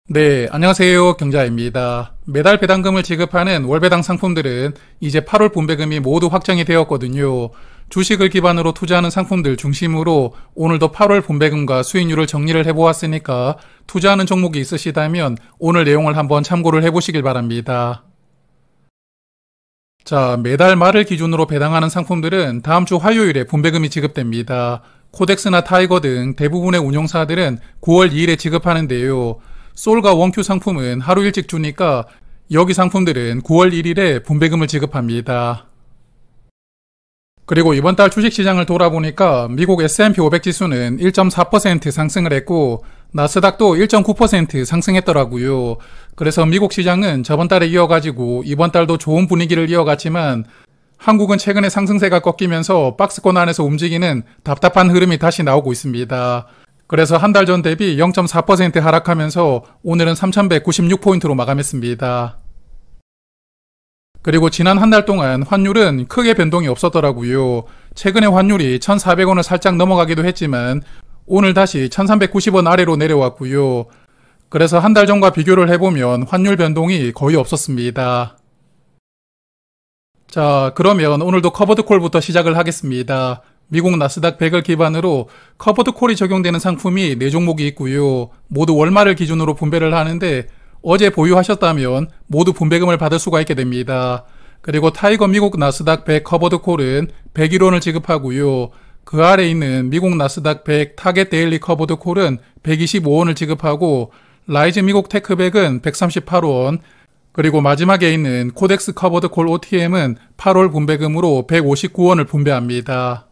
네, 안녕하세요. 경자입니다. 매달 배당금을 지급하는 월배당 상품들은 이제 8월 분배금이 모두 확정이 되었거든요. 주식을 기반으로 투자하는 상품들 중심으로 오늘도 8월 분배금과 수익률을 정리를 해보았으니까 투자하는 종목이 있으시다면 오늘 내용을 한번 참고를 해보시길 바랍니다. 자, 매달 말을 기준으로 배당하는 상품들은 다음 주 화요일에 분배금이 지급됩니다. 코덱스나 타이거 등 대부분의 운용사들은 9월 2일에 지급하는데요. 솔과 원큐 상품은 하루 일찍 주니까 여기 상품들은 9월 1일에 분배금을 지급합니다. 그리고 이번 달 주식시장을 돌아보니까 미국 S&P 500 지수는 1.4% 상승을 했고 나스닥도 1.9% 상승했더라고요. 그래서 미국 시장은 저번 달에 이어가지고 이번 달도 좋은 분위기를 이어갔지만 한국은 최근에 상승세가 꺾이면서 박스권 안에서 움직이는 답답한 흐름이 다시 나오고 있습니다. 그래서 한 달 전 대비 0.4% 하락하면서 오늘은 3196포인트로 마감했습니다. 그리고 지난 한 달 동안 환율은 크게 변동이 없었더라고요. 최근에 환율이 1,400원을 살짝 넘어가기도 했지만 오늘 다시 1,390원 아래로 내려왔고요. 그래서 한 달 전과 비교를 해보면 환율 변동이 거의 없었습니다. 자, 그러면 오늘도 커버드콜부터 시작을 하겠습니다. 미국 나스닥 100을 기반으로 커버드콜이 적용되는 상품이 4종목이 있고요. 모두 월말을 기준으로 분배를 하는데 어제 보유하셨다면 모두 분배금을 받을 수가 있게 됩니다. 그리고 타이거 미국 나스닥 100 커버드콜은 101원을 지급하고요. 그 아래 있는 미국 나스닥 100 타겟 데일리 커버드콜은 125원을 지급하고 라이즈 미국 테크백은 138원, 그리고 마지막에 있는 코덱스 커버드콜 OTM은 8월 분배금으로 159원을 분배합니다.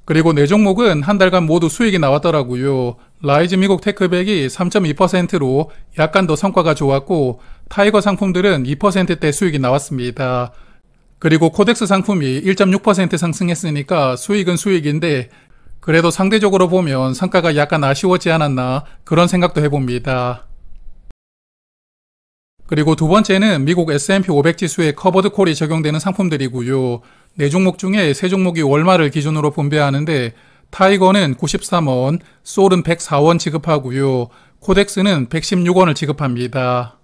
그리고 4종목은 한 달간 모두 수익이 나왔더라고요. 라이즈 미국 테크백이 3.2%로 약간 더 성과가 좋았고 타이거 상품들은 2%대 수익이 나왔습니다. 그리고 코덱스 상품이 1.6% 상승했으니까 수익은 수익인데 그래도 상대적으로 보면 성과가 약간 아쉬웠지 않았나 그런 생각도 해봅니다. 그리고 두 번째는 미국 S&P 500 지수에 커버드 콜이 적용되는 상품들이고요. 4종목 중에 3종목이 월말을 기준으로 분배하는데 타이거는 93원, 솔은 104원 지급하고요. 코덱스는 116원을 지급합니다.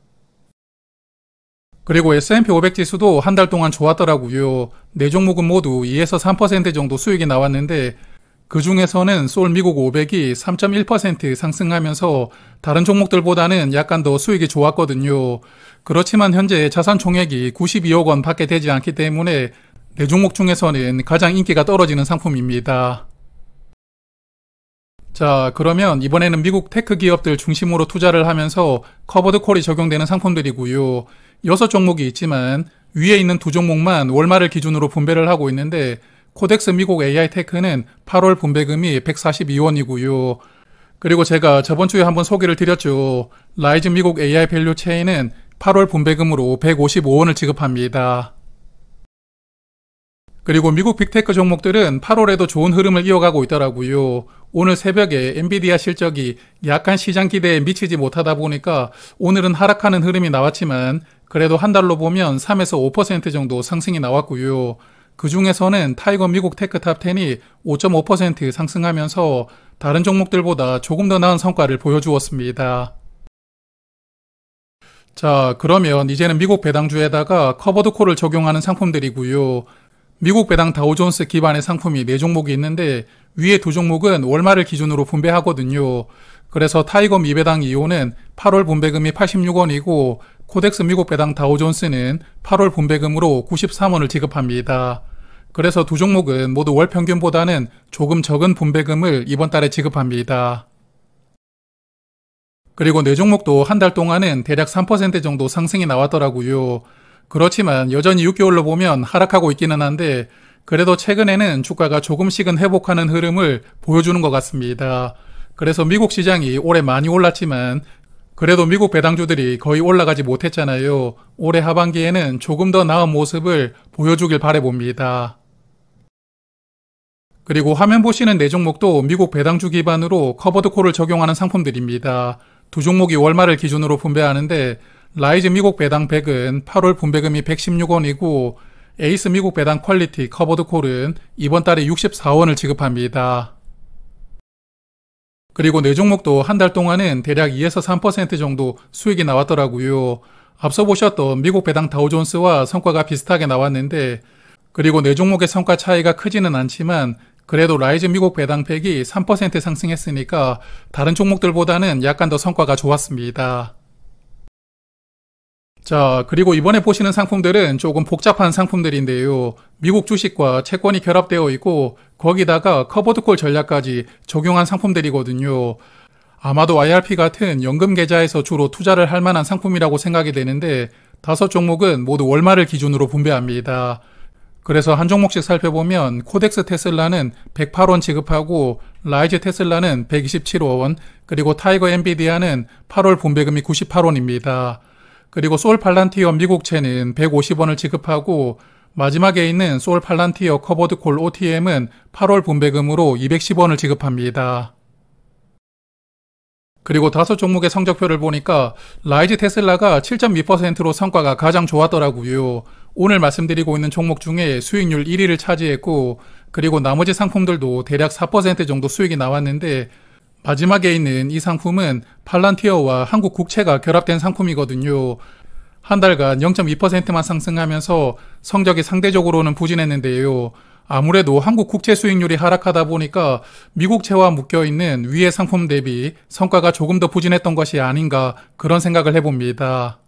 그리고 S&P 500 지수도 한 달 동안 좋았더라고요. 4종목은 모두 2에서 3% 정도 수익이 나왔는데 그 중에서는 솔 미국 500이 3.1% 상승하면서 다른 종목들보다는 약간 더 수익이 좋았거든요. 그렇지만 현재 자산 총액이 92억 원 밖에 되지 않기 때문에 4종목 중에서는 가장 인기가 떨어지는 상품입니다. 자, 그러면 이번에는 미국 테크 기업들 중심으로 투자를 하면서 커버드 콜이 적용되는 상품들이고요. 6종목이 있지만 위에 있는 2종목만 월말을 기준으로 분배를 하고 있는데 코덱스 미국 AI 테크는 8월 분배금이 142원이고요. 그리고 제가 저번 주에 한번 소개를 드렸죠. 라이즈 미국 AI 밸류 체인은 8월 분배금으로 155원을 지급합니다. 그리고 미국 빅테크 종목들은 8월에도 좋은 흐름을 이어가고 있더라고요. 오늘 새벽에 엔비디아 실적이 약간 시장 기대에 미치지 못하다 보니까 오늘은 하락하는 흐름이 나왔지만 그래도 한 달로 보면 3에서 5% 정도 상승이 나왔고요. 그 중에서는 타이거 미국 테크 탑10이 5.5% 상승하면서 다른 종목들보다 조금 더 나은 성과를 보여주었습니다. 자, 그러면 이제는 미국 배당주에다가 커버드 콜을 적용하는 상품들이고요. 미국 배당 다우존스 기반의 상품이 4종목이 있는데 위에 2종목은 월말을 기준으로 분배하거든요. 그래서 타이거 미배당 2호는 8월 분배금이 86원이고 코덱스 미국 배당 다우존스는 8월 분배금으로 93원을 지급합니다. 그래서 2종목은 모두 월 평균보다는 조금 적은 분배금을 이번 달에 지급합니다. 그리고 4종목도 한 달 동안은 대략 3% 정도 상승이 나왔더라고요. 그렇지만 여전히 6개월로 보면 하락하고 있기는 한데 그래도 최근에는 주가가 조금씩은 회복하는 흐름을 보여주는 것 같습니다. 그래서 미국 시장이 올해 많이 올랐지만 그래도 미국 배당주들이 거의 올라가지 못했잖아요. 올해 하반기에는 조금 더 나은 모습을 보여주길 바라봅니다. 그리고 화면 보시는 4종목도 미국 배당주 기반으로 커버드 콜을 적용하는 상품들입니다. 2종목이 월말을 기준으로 분배하는데 라이즈 미국 배당 100은 8월 분배금이 116원이고 에이스 미국 배당 퀄리티 커버드 콜은 이번 달에 64원을 지급합니다. 그리고 네 종목도 한 달 동안은 대략 2에서 3% 정도 수익이 나왔더라고요. 앞서 보셨던 미국 배당 다우존스와 성과가 비슷하게 나왔는데, 그리고 네 종목의 성과 차이가 크지는 않지만 그래도 라이즈 미국 배당 100이 3% 상승했으니까 다른 종목들보다는 약간 더 성과가 좋았습니다. 자, 그리고 이번에 보시는 상품들은 조금 복잡한 상품들인데요. 미국 주식과 채권이 결합되어 있고 거기다가 커버드콜 전략까지 적용한 상품들이거든요. 아마도 IRP 같은 연금 계좌에서 주로 투자를 할 만한 상품이라고 생각이 되는데 5종목은 모두 월말을 기준으로 분배합니다. 그래서 한 종목씩 살펴보면 코덱스 테슬라는 108원 지급하고 라이즈 테슬라는 127원, 그리고 타이거 엔비디아는 8월 분배금이 98원입니다. 그리고 솔 팔란티어 미국채는 150원을 지급하고 마지막에 있는 솔 팔란티어 커버드콜 OTM은 8월 분배금으로 210원을 지급합니다. 그리고 5종목의 성적표를 보니까 라이즈 테슬라가 7.2%로 성과가 가장 좋았더라고요. 오늘 말씀드리고 있는 종목 중에 수익률 1위를 차지했고, 그리고 나머지 상품들도 대략 4% 정도 수익이 나왔는데 마지막에 있는 이 상품은 팔란티어와 한국 국채가 결합된 상품이거든요. 한 달간 0.2%만 상승하면서 성적이 상대적으로는 부진했는데요. 아무래도 한국 국채 수익률이 하락하다 보니까 미국채와 묶여있는 위의 상품 대비 성과가 조금 더 부진했던 것이 아닌가 그런 생각을 해봅니다.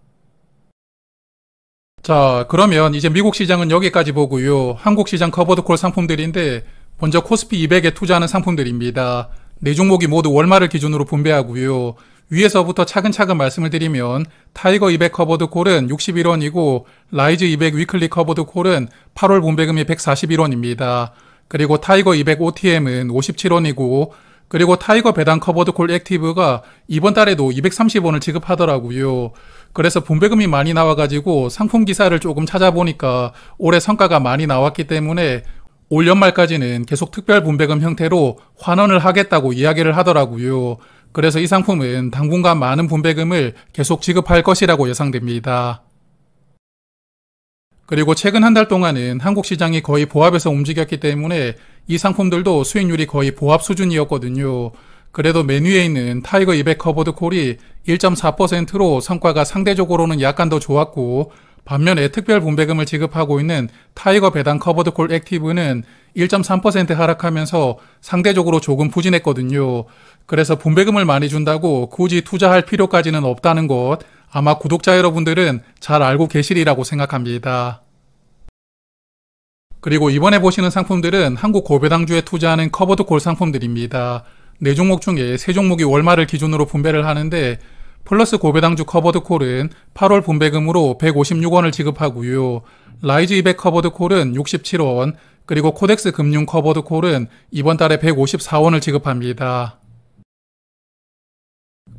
자, 그러면 이제 미국 시장은 여기까지 보고요. 한국 시장 커버드콜 상품들인데 먼저 코스피 200에 투자하는 상품들입니다. 네 종목이 모두 월말을 기준으로 분배하고요. 위에서부터 차근차근 말씀을 드리면 타이거 200 커버드콜은 61원이고 라이즈 200 위클리 커버드콜은 8월 분배금이 141원입니다. 그리고 타이거 200 OTM은 57원이고 그리고 타이거 배당 커버드콜 액티브가 이번 달에도 230원을 지급하더라고요. 그래서 분배금이 많이 나와가지고 상품 기사를 조금 찾아보니까 올해 성과가 많이 나왔기 때문에 올 연말까지는 계속 특별 분배금 형태로 환원을 하겠다고 이야기를 하더라고요. 그래서 이 상품은 당분간 많은 분배금을 계속 지급할 것이라고 예상됩니다. 그리고 최근 한 달 동안은 한국 시장이 거의 보합에서 움직였기 때문에 이 상품들도 수익률이 거의 보합 수준이었거든요. 그래도 맨 위에 있는 타이거 200 커버드콜이 1.4%로 성과가 상대적으로는 약간 더 좋았고, 반면에 특별 분배금을 지급하고 있는 타이거 배당 커버드콜 액티브는 1.3% 하락하면서 상대적으로 조금 부진했거든요. 그래서 분배금을 많이 준다고 굳이 투자할 필요까지는 없다는 것, 아마 구독자 여러분들은 잘 알고 계시리라고 생각합니다. 그리고 이번에 보시는 상품들은 한국 고배당주에 투자하는 커버드콜 상품들입니다. 네 종목 중에 세 종목이 월말을 기준으로 분배를 하는데 플러스 고배당주 커버드콜은 8월 분배금으로 156원을 지급하고요. 라이즈 200 커버드콜은 67원, 그리고 코덱스 금융 커버드콜은 이번 달에 154원을 지급합니다.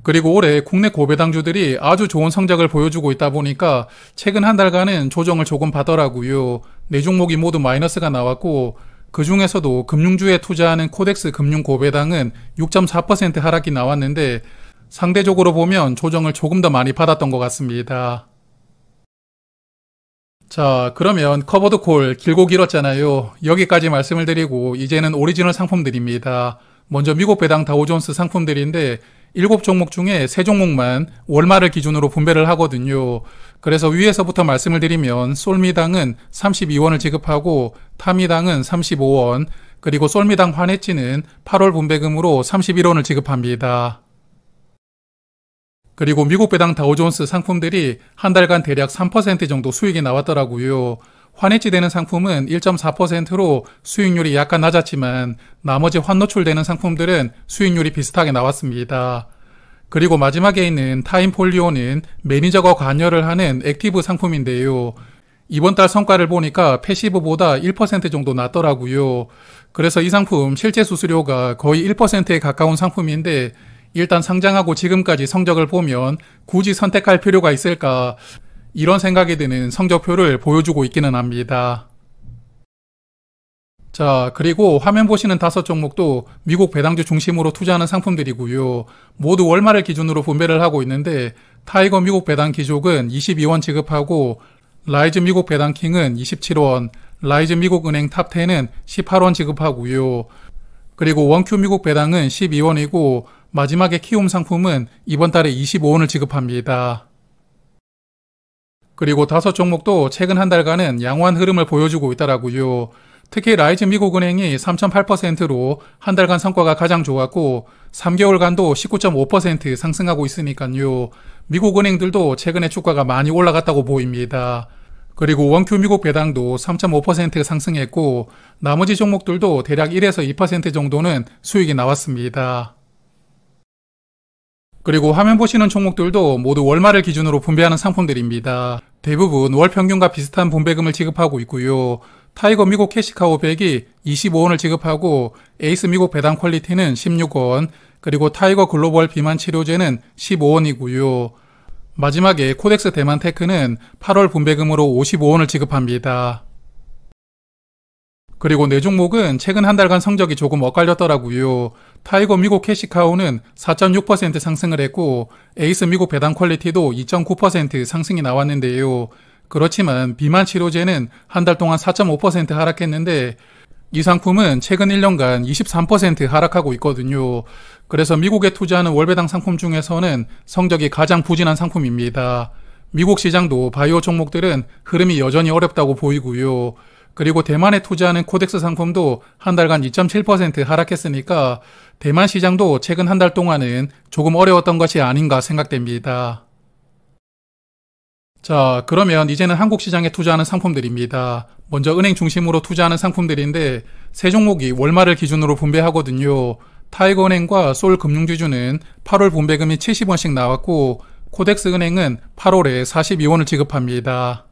그리고 올해 국내 고배당주들이 아주 좋은 성적을 보여주고 있다 보니까 최근 한 달간은 조정을 조금 받더라고요. 네 종목이 모두 마이너스가 나왔고 그 중에서도 금융주에 투자하는 코덱스 금융 고배당은 6.4% 하락이 나왔는데 상대적으로 보면 조정을 조금 더 많이 받았던 것 같습니다. 자, 그러면 커버드콜 길고 길었잖아요. 여기까지 말씀을 드리고 이제는 오리지널 상품들입니다. 먼저 미국 배당 다우존스 상품들인데 7종목 중에 3종목만 월말을 기준으로 분배를 하거든요. 그래서 위에서부터 말씀을 드리면 솔미당은 32원을 지급하고 타미당은 35원, 그리고 솔미당 환해지는 8월 분배금으로 31원을 지급합니다. 그리고 미국 배당 다우존스 상품들이 한 달간 대략 3% 정도 수익이 나왔더라고요. 환해지 되는 상품은 1.4%로 수익률이 약간 낮았지만 나머지 환노출되는 상품들은 수익률이 비슷하게 나왔습니다. 그리고 마지막에 있는 타임폴리오는 매니저가 관여를 하는 액티브 상품인데요. 이번 달 성과를 보니까 패시브보다 1% 정도 낮더라고요. 그래서 이 상품 실제 수수료가 거의 1%에 가까운 상품인데 일단 상장하고 지금까지 성적을 보면 굳이 선택할 필요가 있을까 이런 생각이 드는 성적표를 보여주고 있기는 합니다. 자, 그리고 화면 보시는 5종목도 미국 배당주 중심으로 투자하는 상품들이고요. 모두 월말을 기준으로 분배를 하고 있는데 타이거 미국 배당 기족은 22원 지급하고 라이즈 미국 배당킹은 27원, 라이즈 미국 은행 탑10은 18원 지급하고요. 그리고 원큐 미국 배당은 12원이고 마지막에 키움 상품은 이번 달에 25원을 지급합니다. 그리고 다섯 종목도 최근 한 달간은 양호한 흐름을 보여주고 있더라고요. 특히 라이즈 미국은행이 3.8%로 한 달간 성과가 가장 좋았고 3개월간도 19.5% 상승하고 있으니까요. 미국 은행들도 최근에 주가가 많이 올라갔다고 보입니다. 그리고 원큐 미국 배당도 3.5% 상승했고 나머지 종목들도 대략 1에서 2% 정도는 수익이 나왔습니다. 그리고 화면 보시는 종목들도 모두 월말을 기준으로 분배하는 상품들입니다. 대부분 월 평균과 비슷한 분배금을 지급하고 있고요. 타이거 미국 캐시카우 100이 25원을 지급하고 에이스 미국 배당 퀄리티는 16원, 그리고 타이거 글로벌 비만 치료제는 15원이고요. 마지막에 코덱스 대만테크는 8월 분배금으로 55원을 지급합니다. 그리고 네 종목은 최근 한 달간 성적이 조금 엇갈렸더라고요. 타이거 미국 캐시카우는 4.6% 상승을 했고 에이스 미국 배당 퀄리티도 2.9% 상승이 나왔는데요. 그렇지만 비만 치료제는 한 달 동안 4.5% 하락했는데 이 상품은 최근 1년간 23% 하락하고 있거든요. 그래서 미국에 투자하는 월배당 상품 중에서는 성적이 가장 부진한 상품입니다. 미국 시장도 바이오 종목들은 흐름이 여전히 어렵다고 보이고요. 그리고 대만에 투자하는 코덱스 상품도 한 달간 2.7% 하락했으니까 대만 시장도 최근 한 달 동안은 조금 어려웠던 것이 아닌가 생각됩니다. 자, 그러면 이제는 한국 시장에 투자하는 상품들입니다. 먼저 은행 중심으로 투자하는 상품들인데 세 종목이 월말을 기준으로 분배하거든요. 타이거은행과 솔금융지주는 8월 분배금이 70원씩 나왔고 코덱스 은행은 8월에 42원을 지급합니다.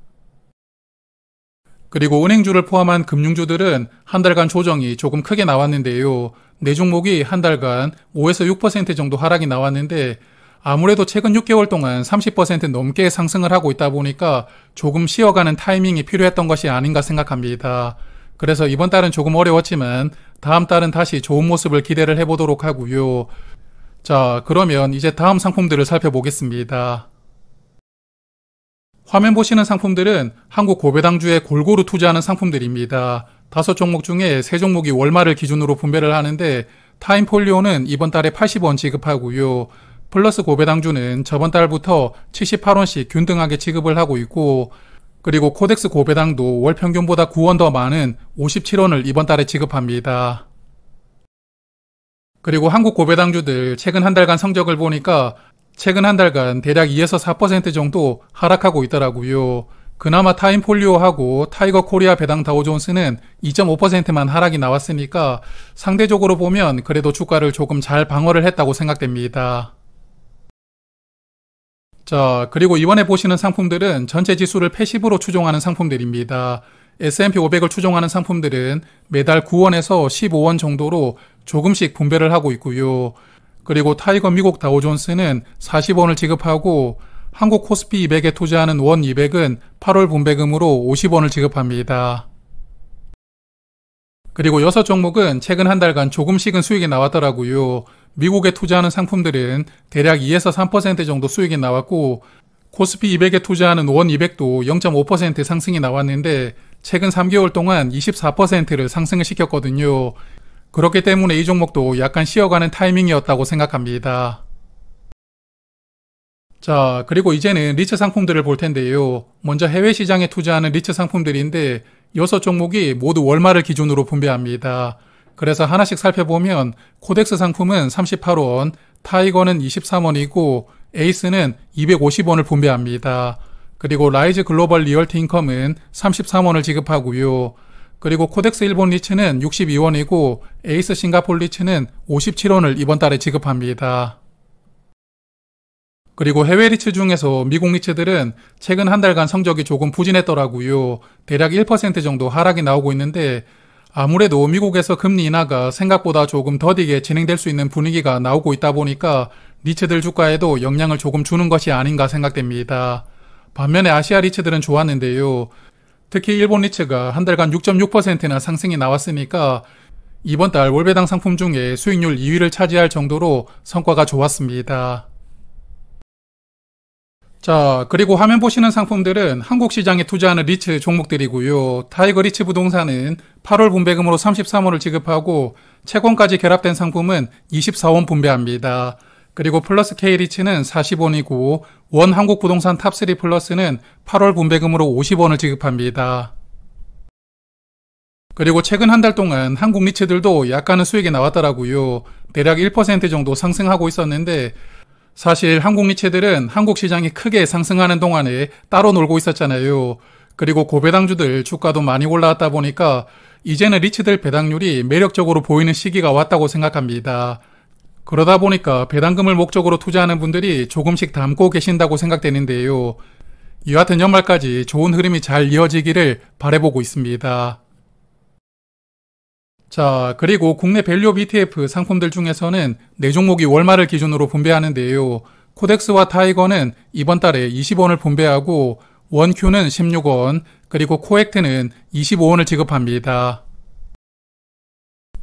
그리고 은행주를 포함한 금융주들은 한 달간 조정이 조금 크게 나왔는데요. 네 종목이 한 달간 5에서 6% 정도 하락이 나왔는데 아무래도 최근 6개월 동안 30% 넘게 상승을 하고 있다 보니까 조금 쉬어가는 타이밍이 필요했던 것이 아닌가 생각합니다. 그래서 이번 달은 조금 어려웠지만 다음 달은 다시 좋은 모습을 기대를 해보도록 하고요. 자, 그러면 이제 다음 상품들을 살펴보겠습니다. 화면 보시는 상품들은 한국 고배당주에 골고루 투자하는 상품들입니다. 5종목 중에 3종목이 월말을 기준으로 분배를 하는데 타임폴리오는 이번 달에 80원 지급하고요. 플러스 고배당주는 저번 달부터 78원씩 균등하게 지급을 하고 있고 그리고 코덱스 고배당도 월 평균보다 9원 더 많은 57원을 이번 달에 지급합니다. 그리고 한국 고배당주들 최근 한 달간 성적을 보니까 최근 한 달간 대략 2에서 4% 정도 하락하고 있더라고요. 그나마 타임폴리오하고 타이거 코리아 배당 다우존스는 2.5%만 하락이 나왔으니까 상대적으로 보면 그래도 주가를 조금 잘 방어를 했다고 생각됩니다. 자, 그리고 이번에 보시는 상품들은 전체 지수를 패시브로 추종하는 상품들입니다. S&P 500을 추종하는 상품들은 매달 9원에서 15원 정도로 조금씩 분배를 하고 있고요. 그리고 타이거 미국 다우존스는 40원을 지급하고 한국 코스피 200에 투자하는 원 200은 8월 분배금으로 50원을 지급합니다. 그리고 6종목은 최근 한 달간 조금씩은 수익이 나왔더라고요. 미국에 투자하는 상품들은 대략 2에서 3% 정도 수익이 나왔고 코스피 200에 투자하는 원 200도 0.5% 상승이 나왔는데 최근 3개월 동안 24%를 상승을 시켰거든요. 그렇기 때문에 이 종목도 약간 쉬어가는 타이밍이었다고 생각합니다. 자, 그리고 이제는 리츠 상품들을 볼 텐데요. 먼저 해외 시장에 투자하는 리츠 상품들인데 6종목이 모두 월말을 기준으로 분배합니다. 그래서 하나씩 살펴보면 코덱스 상품은 38원, 타이거는 23원이고 에이스는 250원을 분배합니다. 그리고 라이즈 글로벌 리얼티 인컴은 33원을 지급하고요. 그리고 코덱스 일본 리츠는 62원이고 에이스 싱가폴 리츠는 57원을 이번 달에 지급합니다. 그리고 해외 리츠 중에서 미국 리츠들은 최근 한 달간 성적이 조금 부진했더라고요. 대략 1% 정도 하락이 나오고 있는데 아무래도 미국에서 금리 인하가 생각보다 조금 더디게 진행될 수 있는 분위기가 나오고 있다 보니까 리츠들 주가에도 영향을 조금 주는 것이 아닌가 생각됩니다. 반면에 아시아 리츠들은 좋았는데요. 특히 일본 리츠가 한 달간 6.6%나 상승이 나왔으니까 이번 달 월배당 상품 중에 수익률 2위를 차지할 정도로 성과가 좋았습니다. 자, 그리고 화면 보시는 상품들은 한국 시장에 투자하는 리츠 종목들이고요. 타이거 리츠 부동산은 8월 분배금으로 33원을 지급하고 채권까지 결합된 상품은 24원 분배합니다. 그리고 플러스 K 리츠는 40원이고 원 한국 부동산 탑3 플러스는 8월 분배금으로 50원을 지급합니다. 그리고 최근 한 달 동안 한국 리츠들도 약간은 수익이 나왔더라고요. 대략 1% 정도 상승하고 있었는데 사실 한국 리츠들은 한국 시장이 크게 상승하는 동안에 따로 놀고 있었잖아요. 그리고 고배당주들 주가도 많이 올라왔다 보니까 이제는 리츠들 배당률이 매력적으로 보이는 시기가 왔다고 생각합니다. 그러다 보니까 배당금을 목적으로 투자하는 분들이 조금씩 담고 계신다고 생각되는데요. 여하튼 연말까지 좋은 흐름이 잘 이어지기를 바라보고 있습니다. 자, 그리고 국내 밸류업 ETF 상품들 중에서는 4종목이 월말을 기준으로 분배하는데요. 코덱스와 타이거는 이번 달에 20원을 분배하고 원큐는 16원, 그리고 코액트는 25원을 지급합니다.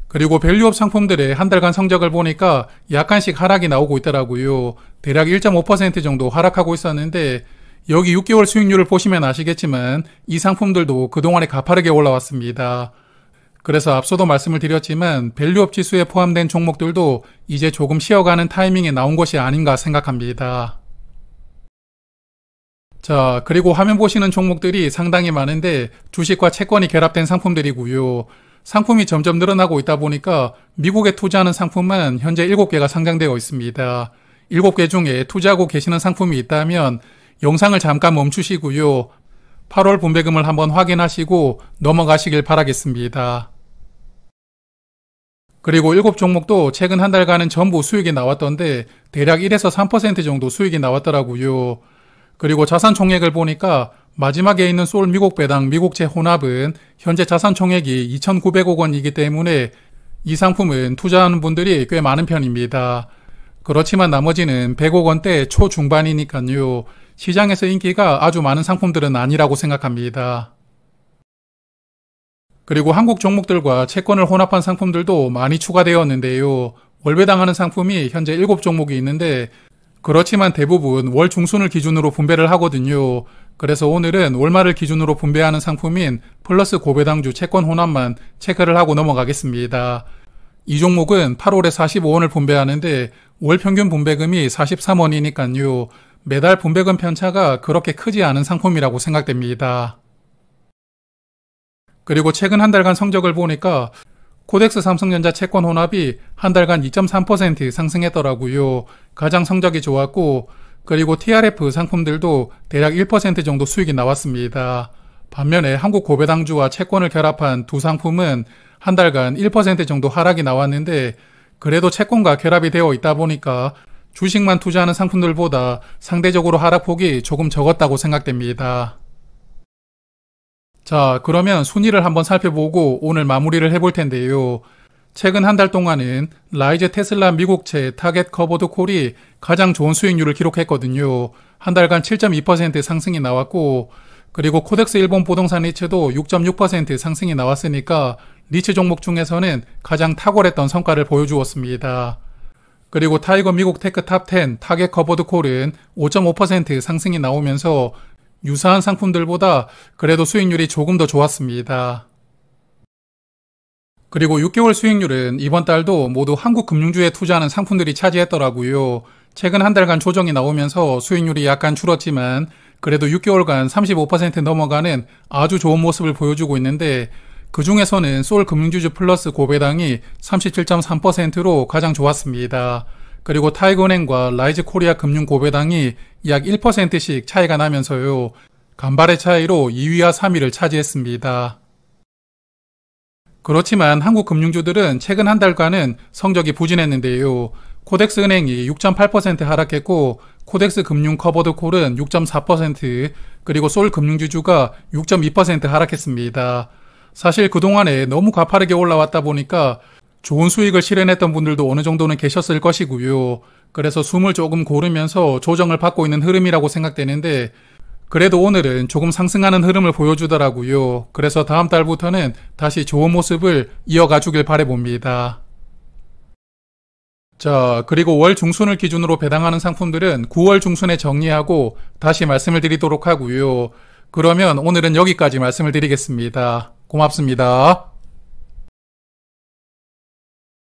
그리고 밸류업 상품들의 한 달간 성적을 보니까 약간씩 하락이 나오고 있더라고요. 대략 1.5% 정도 하락하고 있었는데 여기 6개월 수익률을 보시면 아시겠지만 이 상품들도 그동안에 가파르게 올라왔습니다. 그래서 앞서도 말씀을 드렸지만 밸류업 지수에 포함된 종목들도 이제 조금 쉬어가는 타이밍에 나온 것이 아닌가 생각합니다. 자, 그리고 화면 보시는 종목들이 상당히 많은데 주식과 채권이 결합된 상품들이고요. 상품이 점점 늘어나고 있다 보니까 미국에 투자하는 상품만 현재 7개가 상장되어 있습니다. 7개 중에 투자하고 계시는 상품이 있다면 영상을 잠깐 멈추시고요. 8월 분배금을 한번 확인하시고 넘어가시길 바라겠습니다. 그리고 7종목도 최근 한 달간은 전부 수익이 나왔던데 대략 1에서 3% 정도 수익이 나왔더라고요. 그리고 자산 총액을 보니까 마지막에 있는 소울 미국 배당 미국채 혼합은 현재 자산 총액이 2,900억 원이기 때문에 이 상품은 투자하는 분들이 꽤 많은 편입니다. 그렇지만 나머지는 100억 원대 초중반이니까요. 시장에서 인기가 아주 많은 상품들은 아니라고 생각합니다. 그리고 한국 종목들과 채권을 혼합한 상품들도 많이 추가되었는데요. 월배당하는 상품이 현재 7종목이 있는데 그렇지만 대부분 월 중순을 기준으로 분배를 하거든요. 그래서 오늘은 월말을 기준으로 분배하는 상품인 플러스 고배당주 채권 혼합만 체크를 하고 넘어가겠습니다. 이 종목은 8월에 45원을 분배하는데 월 평균 분배금이 43원이니까요. 매달 분배금 편차가 그렇게 크지 않은 상품이라고 생각됩니다. 그리고 최근 한 달간 성적을 보니까 코덱스 삼성전자 채권 혼합이 한 달간 2.3% 상승했더라고요. 가장 성적이 좋았고 그리고 TRF 상품들도 대략 1% 정도 수익이 나왔습니다. 반면에 한국 고배당주와 채권을 결합한 두 상품은 한 달간 1% 정도 하락이 나왔는데 그래도 채권과 결합이 되어 있다 보니까 주식만 투자하는 상품들보다 상대적으로 하락폭이 조금 적었다고 생각됩니다. 자, 그러면 순위를 한번 살펴보고 오늘 마무리를 해볼 텐데요. 최근 한 달 동안은 라이즈 테슬라 미국채 타겟 커버드 콜이 가장 좋은 수익률을 기록했거든요. 한 달간 7.2% 상승이 나왔고 그리고 코덱스 일본 부동산 리츠도 6.6% 상승이 나왔으니까 리츠 종목 중에서는 가장 탁월했던 성과를 보여주었습니다. 그리고 타이거 미국 테크 탑10 타겟 커버드 콜은 5.5% 상승이 나오면서 유사한 상품들보다 그래도 수익률이 조금 더 좋았습니다. 그리고 6개월 수익률은 이번 달도 모두 한국 금융주에 투자하는 상품들이 차지했더라고요. 최근 한 달간 조정이 나오면서 수익률이 약간 줄었지만 그래도 6개월간 35% 넘어가는 아주 좋은 모습을 보여주고 있는데 그 중에서는 소울 금융주주 플러스 고배당이 37.3%로 가장 좋았습니다. 그리고 타이거은행과 라이즈 코리아 금융 고배당이 약 1%씩 차이가 나면서요. 간발의 차이로 2위와 3위를 차지했습니다. 그렇지만 한국 금융주들은 최근 한 달간은 성적이 부진했는데요. 코덱스 은행이 6.8% 하락했고 코덱스 금융 커버드 콜은 6.4% 그리고 소울 금융주주가 6.2% 하락했습니다. 사실 그동안에 너무 가파르게 올라왔다 보니까 좋은 수익을 실현했던 분들도 어느 정도는 계셨을 것이고요. 그래서 숨을 조금 고르면서 조정을 받고 있는 흐름이라고 생각되는데 그래도 오늘은 조금 상승하는 흐름을 보여주더라고요. 그래서 다음 달부터는 다시 좋은 모습을 이어가 주길 바라봅니다. 자, 그리고 월 중순을 기준으로 배당하는 상품들은 9월 중순에 정리하고 다시 말씀을 드리도록 하고요. 그러면 오늘은 여기까지 말씀을 드리겠습니다. 고맙습니다.